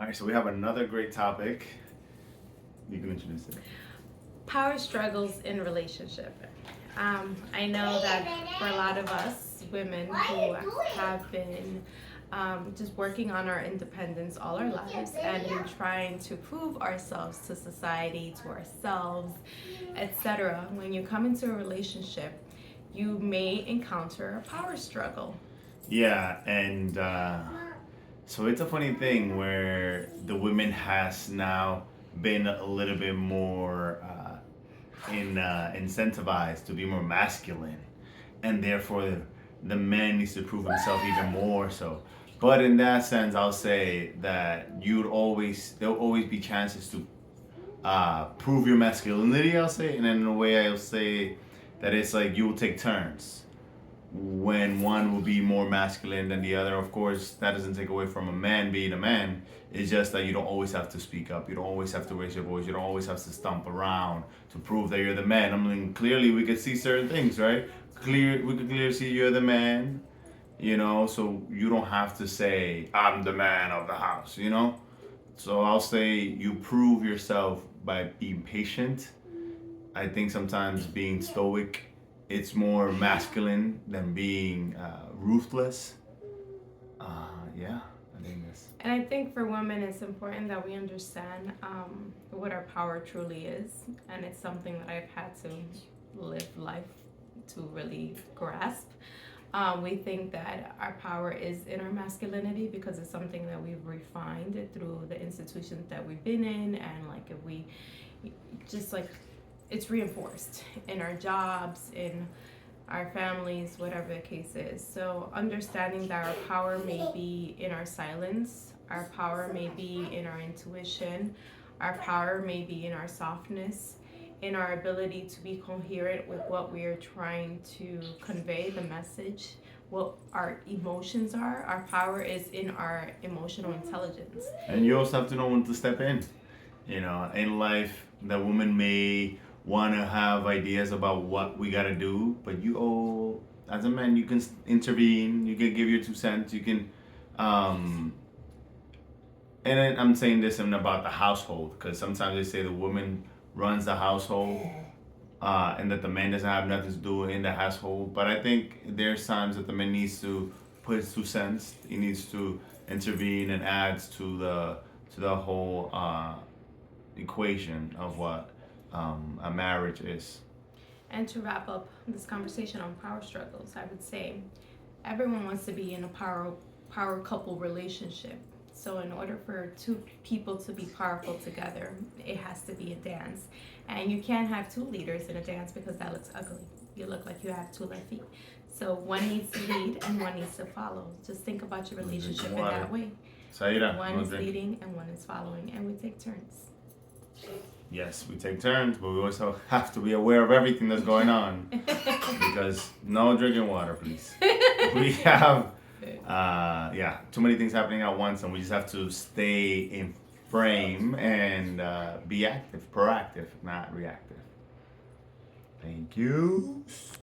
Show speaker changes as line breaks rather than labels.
All right, so we have another great topic. You can introduce it.
Power struggles in relationship. I know that for a lot of us women who have been just working on our independence all our lives and been trying to prove ourselves to society, to ourselves, etc. When you come into a relationship, you may encounter a power struggle.
Yeah, and so it's a funny thing where the women has now been a little bit more incentivized to be more masculine, and therefore the man needs to prove himself even more so. But in that sense, I'll say that there'll always be chances to prove your masculinity. I'll say, and then in a way, I'll say that it's like you will take turns when one will be more masculine than the other. Of course, that doesn't take away from a man being a man. It's just that you don't always have to speak up. You don't always have to raise your voice. You don't always have to stomp around to prove that you're the man. I mean, clearly we could see certain things, right? We could clearly see you're the man, so you don't have to say, I'm the man of the house. So I'll say you prove yourself by being patient. I think sometimes being stoic, it's more masculine than being ruthless. Yeah, I think that's.
And I think for women, it's important that we understand what our power truly is. And it's something that I've had to live life to really grasp. We think that our power is in our masculinity because it's something that we've refined through the institutions that we've been in. And like if we just like it's reinforced in our jobs, in our families, whatever the case is. So understanding that our power may be in our silence, our power may be in our intuition, our power may be in our softness, in our ability to be coherent with what we are trying to convey, the message, what our emotions are. Our power is in our emotional intelligence.
And you also have to know when to step in. In life, the woman may want to have ideas about what we got to do, but as a man, you can intervene, you can give your 2 cents, you can, and then I'm saying this about the household, because sometimes they say the woman runs the household, and that the man doesn't have nothing to do in the household. But I think there's times that the man needs to put his 2 cents, he needs to intervene and adds to the whole equation of what a marriage is.
And to wrap up this conversation on power struggles, I would say everyone wants to be in a power couple relationship. So in order for two people to be powerful together, it has to be a dance. And you can't have two leaders in a dance because that looks ugly. You look like you have two left feet. So one needs to lead and one needs to follow. Just think about your relationship in that way.
Saira,
one is leading and one is following, and we take turns.
Yes, we take turns, but we also have to be aware of everything that's going on. Because no drinking water, please. We have, too many things happening at once, and we just have to stay in frame and be active, proactive, not reactive. Thank you.